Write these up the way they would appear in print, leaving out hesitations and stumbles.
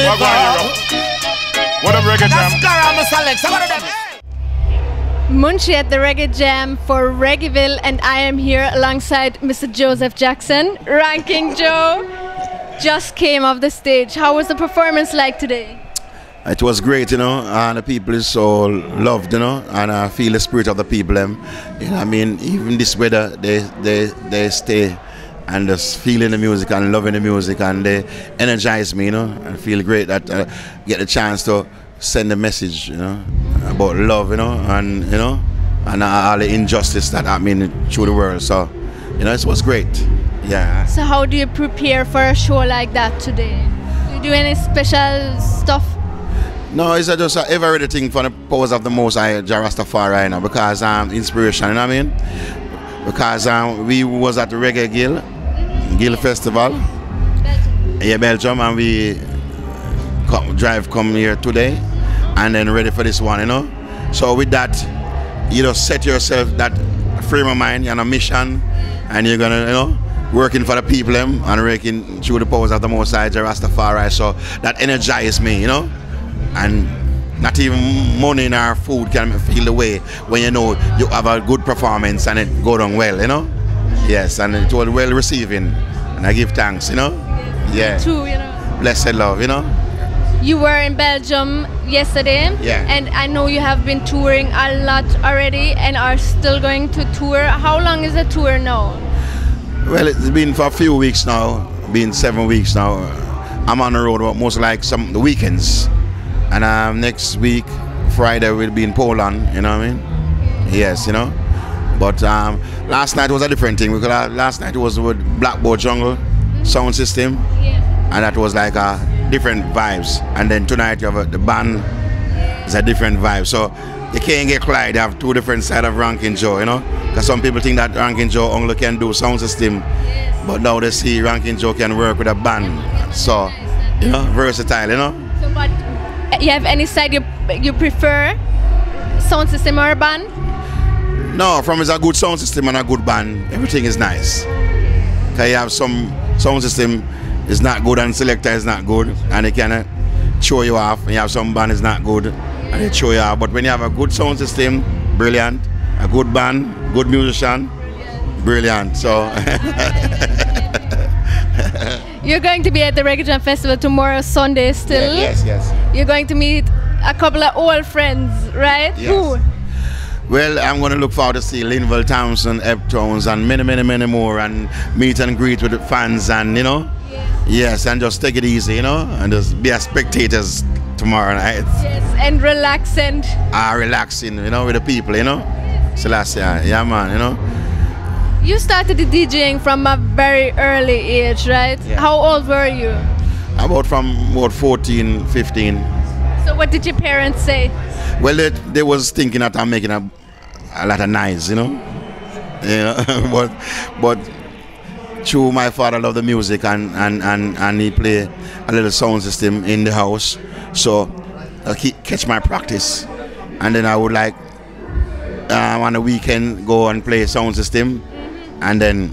What up, Reggae Jam? Munchie at the Reggae Jam for Reggaeville, and I am here alongside Mr. Joseph Jackson. Ranking Joe just came off the stage. How was the performance like today? It was great, you know, and the people is so loved, you know, and I feel the spirit of the people. You know, I mean, even this weather, they stay and just feeling the music and loving the music, and they energize me, you know. I feel great that I get the chance to send a message, you know, about love, you know, and all the injustice that happening through the world. So, you know, it was great. Yeah. So how do you prepare for a show like that today? Do you do any special stuff? No, it's just an ever-ready thing for the powers of the Most High, Jah Rastafari, right now, because inspiration, you know what I mean? Because we was at the Reggaeville Gill Festival, Belgium, and we come here today, and then ready for this one, you know. So with that, you just set yourself that frame of mind and a mission, and you're gonna, you know, working for the people and working through the powers of the Most High, Jah Rastafari. So that energizes me, you know. And not even money in our food can feel the way when you know you have a good performance and it go down well, you know. Yes, and it was well receiving, and I give thanks, you know. Yeah. Too, you know. Blessed love, you know. You were in Belgium yesterday, yeah, and I know you have been touring a lot already and are still going to tour. How long is the tour now? Well, it's been for a few weeks now, been 7 weeks now. I'm on the road most like the weekends. And next week, Friday, we'll be in Poland, you know what I mean? Yes, you know. But last night was a different thing, because last night was with Blackboard Jungle sound system, and that was like different vibes. And then tonight you have the band, it's a different vibe. So you can't get collided. You have two different sides of Ranking Joe, you know? Because some people think that Ranking Joe only can do sound system, but now they see Ranking Joe can work with a band. So, you know, versatile, you know? So what? You have any side you prefer, sound system or a band? No, from it's a good sound system and a good band, everything is nice. Because you have some sound system is not good and selector is not good, and they can show you off. And you have some band is not good and they show you off. But when you have a good sound system, brilliant. A good band, good musician, brilliant. So. You're going to be at the Reggae Jam Festival tomorrow, Sunday still. Yeah, yes. You're going to meet a couple of old friends, right? Yes. Who? Well, I'm going to look forward to see Linville Thompson, Ebb Tones, and many more, and meet and greet with the fans, and, you know, yes, and just take it easy, you know, and just be a spectators tomorrow night. Yes, and relaxing. Relaxing, you know, with the people, you know. So last year, yeah, man, you know. You started the DJing from a very early age, right? Yeah. How old were you? About 14, 15. So what did your parents say? Well, they was thinking that I'm making a lot of noise, you know. Yeah, but through my father loved the music, and he play a little sound system in the house, so I catch my practice, and then I would like on the weekend go and play sound system. And then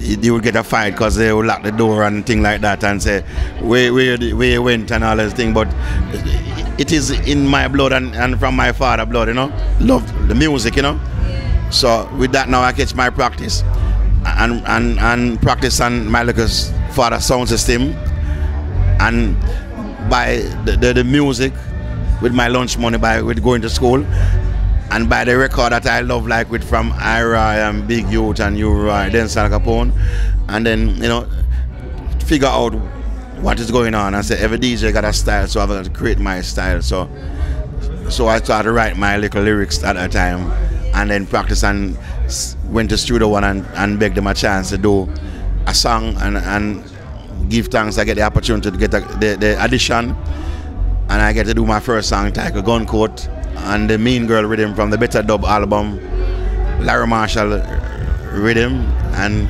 you would get a fight because they would lock the door and things like that and say where you went and all this thing. But it is in my blood and from my father blood, you know. Love the music, you know. So with that now I catch my practice and practice on my little father sound system, and by the music with my lunch money with going to school. And by the record that I love, like with from Ira and Big Youth and Uri, then Sal Capone, and then, you know, figure out what is going on. I say every DJ got a style, so I've got to create my style. So I started to write my little lyrics at that time, and then practice and went to Studio One and begged them a chance to do a song and give thanks. I get the opportunity to get the audition, and I get to do my first song titled Gun Coat, and the Mean Girl rhythm from the Better Dub album, Larry Marshall rhythm, and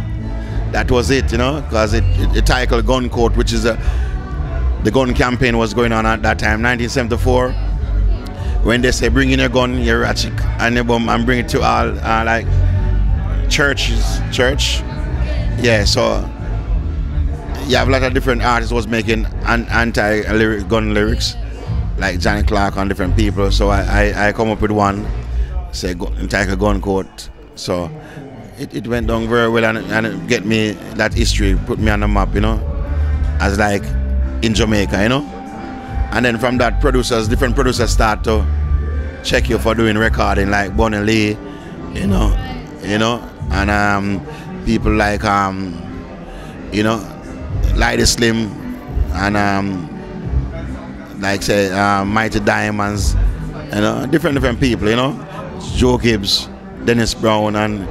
that was it, you know, because it titled Gun Coat, which is the gun campaign was going on at that time, 1974, when they say bring in your gun, your ratchet, and your bomb, and bring it to all like church, yeah. So you have a lot of different artists was making anti-gun lyrics, like Johnny Clark and different people. So I come up with one, say take a gun coat. So it went down very well, and it get me that history, put me on the map, you know, as like in Jamaica, you know. And then from that, different producers start to check you for doing recording, like Bonnie Lee, you know, and people like you know, Lady Slim, and like say Mighty Diamonds, you know, different people, you know, Joe Gibbs, Dennis Brown, and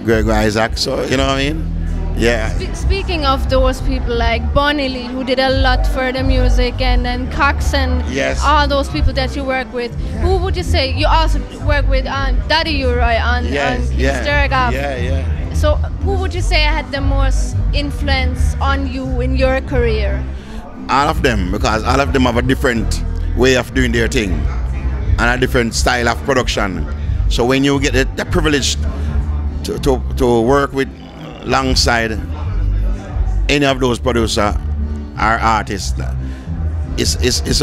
Greg Isaac. So you know what I mean? Yeah. Speaking of those people like Bonnie Lee, who did a lot for the music, and then Cox and yes, all those people that you work with, who would you say you also work with on Daddy Uroy on Sturgaf? Yeah. So who would you say had the most influence on you in your career? All of them, because all of them have a different way of doing their thing and a different style of production. So when you get the privilege to work with alongside any of those producers or artists, it's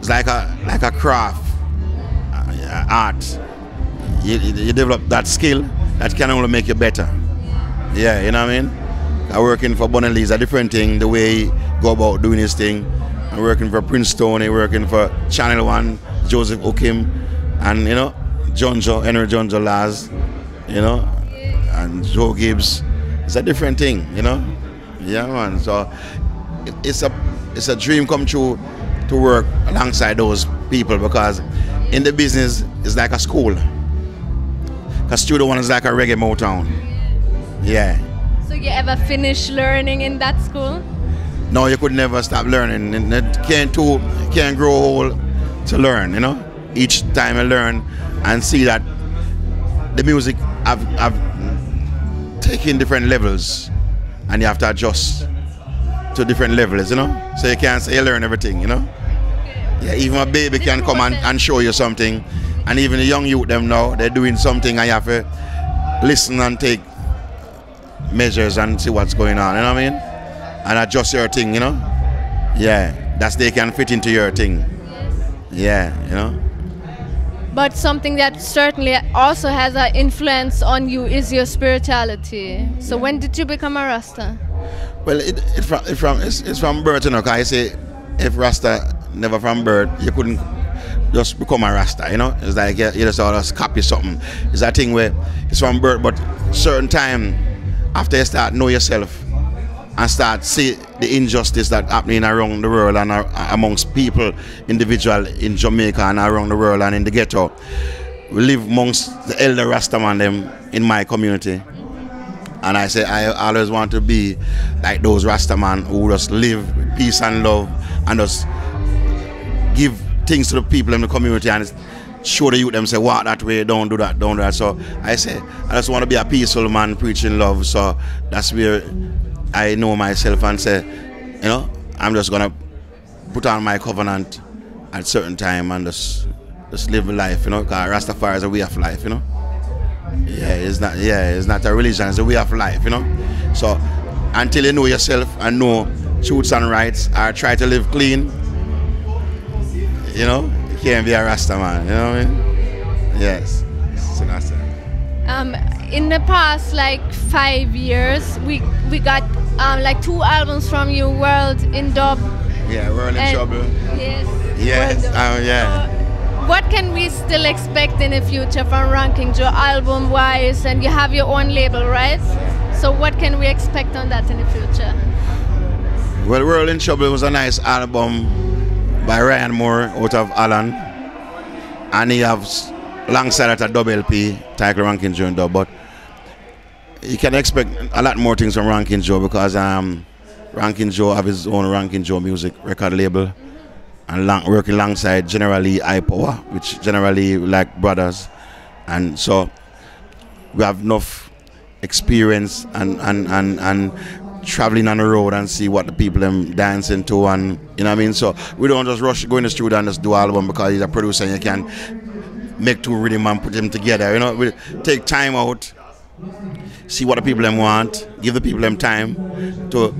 like a craft, art. You develop that skill that can only make you better. Yeah, you know what I mean? Working for Bonnie Lee is a different thing, the way he go about doing his thing. I'm working for Prince Tony, working for Channel 1, Joseph Okim, and you know, Henry Jonjo Laz, you know, and Joe Gibbs. It's a different thing, you know. Yeah, man. So it's a dream come true to work alongside those people, because in the business it's like a school. Because Studio One is like a reggae Motown. Yeah. So you ever finish learning in that school? No, you could never stop learning. And it can't grow old to learn, you know. Each time I learn and see that the music I've taken different levels, and you have to adjust to different levels, you know. So you can't say you learn everything, you know. Yeah, even a baby can come and show you something, and even the young youth them now, they're doing something, and you have to listen and take measures and see what's going on, you know what I mean? And adjust your thing, you know. Yeah, that's they can fit into your thing. Yeah, you know. But something that certainly also has an influence on you is your spirituality. So when did you become a Rasta? Well, it's from birth, you know. Cause I say, if Rasta never from birth, you couldn't just become a Rasta, you know. It's like you just always copy something. It's a thing where it's from birth, but certain time after you start know yourself and start see the injustice that happening around the world and amongst people, individual in Jamaica and around the world and in the ghetto. We live amongst the elder Rastaman them in my community. And I say I always want to be like those Rastaman who just live with peace and love and just give things to the people in the community and show the youth them say walk that way, don't do that, don't do that. So I say I just want to be a peaceful man preaching love. So that's where I know myself and say, you know, I'm just gonna put on my covenant at a certain time and just live life, you know, because Rastafari is a way of life, you know. It's not a religion, it's a way of life, you know. So until you know yourself and know truths and rights, or try to live clean, you know, you can't be a Rasta man, you know what I mean? Yes. So that's it. In the past like 5 years, we got like 2 albums from you, World in Dub. Yeah, World in Trouble. Yes. Yeah. So what can we still expect in the future from Ranking Joe album-wise? And you have your own label, right? So what can we expect on that in the future? Well, World in Trouble was a nice album by Ryan Moore out of Holland, and he has alongside that a double LP titled Ranking Joe and Dub. But you can expect a lot more things from Ranking Joe, because Ranking Joe have his own Ranking Joe music record label, and working alongside generally High Power, which generally like brothers, and so we have enough experience and traveling on the road and see what the people them dancing to, and you know what I mean. So we don't just rush go in the studio and just do album because he's a producer and you can make 2 rhythm and put them together. You know, we take time out, see what the people them want, give the people them time to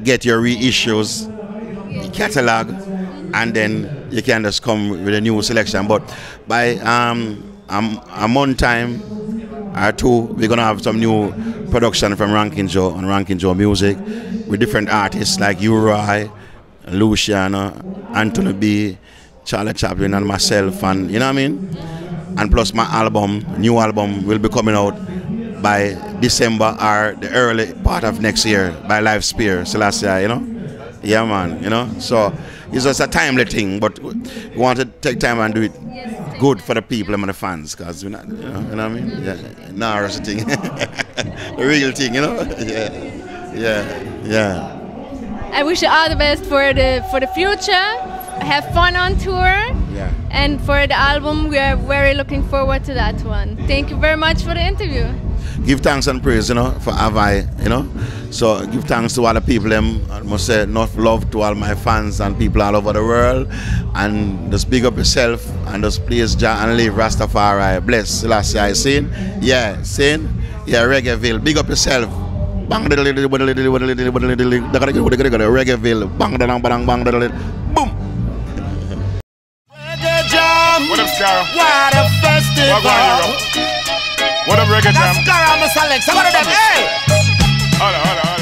get your reissues, catalog, and then you can just come with a new selection. But by a month time or two, we're gonna have some new production from Ranking Joe on Ranking Joe Music with different artists like Uri, Luciano, Anthony B, Charlie Chaplin, and myself, and you know what I mean. And plus my album, new album, will be coming out by December or the early part of next year by Live Spear, Selassie, you know. Yeah, man, you know. So it's just a timely thing, but we want to take time and do it good for the people and the fans, because you know what I mean. Yeah, nah, that's the thing, the real thing, you know. Yeah. I wish you all the best for the future. Have fun on tour. Yeah. And for the album, we are very looking forward to that one. Thank you very much for the interview. Give thanks and praise, you know, for Havai, you know. So give thanks to all the people, I must say enough love to all my fans and people all over the world. And just big up yourself and just please Jah and live Rastafari. Bless Selassie, I sing. Yeah, sing. Yeah, Reggaeville. Big up yourself. Bang Reggaeville. Bang bang boom. What up, Scar? What a festival! What going on, What up, Reggae Jam? That's Scar, I'm a select. Some of them, hey! Hold on.